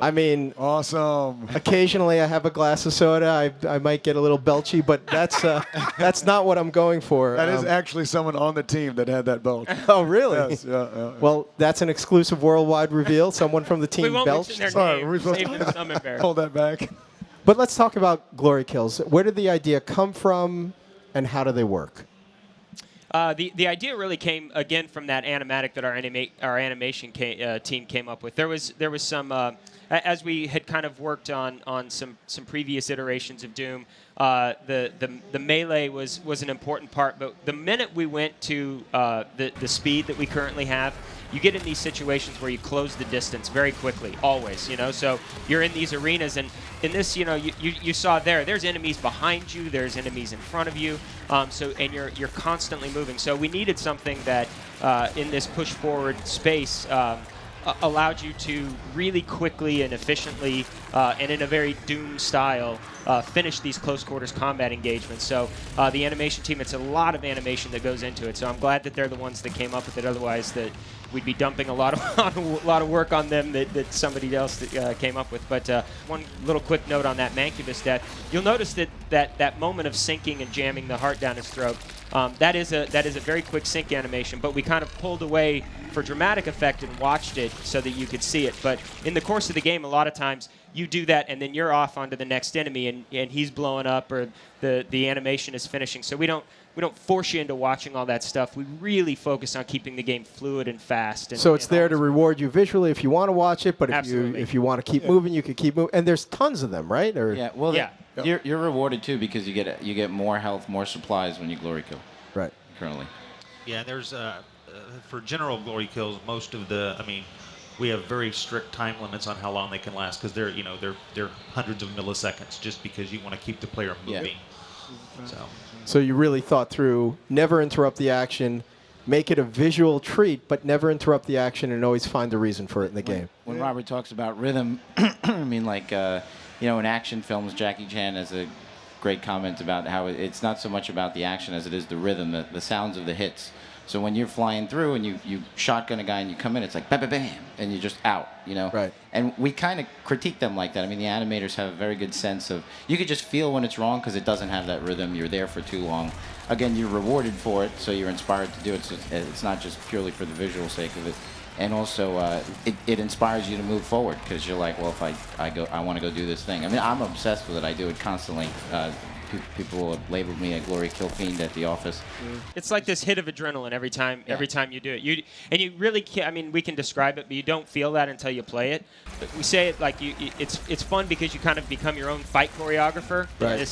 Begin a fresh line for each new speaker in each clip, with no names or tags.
I mean,
awesome.
Occasionally, I have a glass of soda. I might get a little belchy, but that's not what I'm going for.
That is actually someone on the team that had that belch.
Oh, really?
Yes, yeah.
Well, that's an exclusive worldwide reveal. Someone from the
We
team
won't
belched.
mention their
Sorry,
name.
we're supposed
Save
to-
them some embarrassment.
Hold that back.
But let's talk about glory kills. Where did the idea come from, and how do they work?
The idea really came again from that animatic that our animation team came up with. There was some as we had kind of worked on some previous iterations of Doom. The melee was an important part, but the minute we went to the speed that we currently have, you get in these situations where you close the distance very quickly, always, So you're in these arenas, and in this, you saw there's enemies behind you, there's enemies in front of you, and you're constantly moving. So we needed something that in this push forward space allowed you to really quickly and efficiently and in a very Doom style finish these close quarters combat engagements. So the animation team, it's a lot of animation that goes into it. So I'm glad that they're the ones that came up with it. Otherwise, that we'd be dumping a lot of work on them that somebody else came up with. But one little quick note on that Mancubus death, you'll notice that moment of sinking and jamming the heart down his throat. That is a very quick sync animation, but we kind of pulled away for dramatic effect and watched it so that you could see it. But in the course of the game, a lot of times you do that and then you're off onto the next enemy and he's blowing up or the animation is finishing. So we don't force you into watching all that stuff. We really focus on keeping the game fluid and fast.
So it's there to reward you visually if you want to watch it, but if you want to keep moving, you can keep moving. And there's tons of them, right? Or
Yeah, well,
Yeah.
You're rewarded too because you get more health, more supplies when you glory kill.
Right.
Currently.
Yeah, there's for general glory kills, most of we have very strict time limits on how long they can last because they're hundreds of milliseconds just because you want to keep the player moving.
Yeah.
So you really thought through, never interrupt the action, make it a visual treat, but never interrupt the action and always find a reason for it in the game.
When Robert talks about rhythm, I mean, in action films, Jackie Chan has a great comment about how it's not so much about the action as it is the rhythm, the sounds of the hits. So when you're flying through and you shotgun a guy and you come in, it's like bam, bam, bam, and you're just out,
Right.
And we kind of critique them like that. I mean, the animators have a very good sense of, you could just feel when it's wrong because it doesn't have that rhythm. You're there for too long. Again, you're rewarded for it, so you're inspired to do it. So it's not just purely for the visual sake of it. And also, it inspires you to move forward because you're like, well, if I want to go do this thing. I mean, I'm obsessed with it. I do it constantly. People have labeled me a glory kill fiend at the office.
It's like this hit of adrenaline every time you do it. You really can't. I mean, we can describe it, but you don't feel that until you play it. But we say it like it's fun because you kind of become your own fight choreographer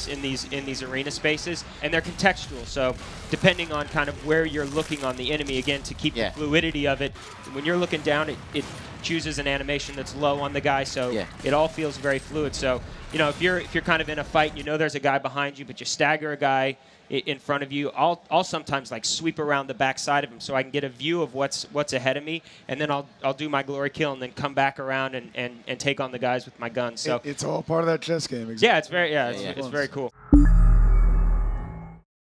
in these arena spaces, and they're contextual. So depending on kind of where you're looking on the enemy, again to keep the fluidity of it. When you're looking down, it chooses an animation that's low on the guy, so it all feels very fluid. So if you're kind of in a fight, there's a guy behind you, but you stagger a guy in front of you. I'll sometimes like sweep around the back side of him so I can get a view of what's ahead of me, and then I'll do my glory kill and then come back around and take on the guys with my gun. So
it's all part of that chess game. Exactly.
Yeah, it's very cool.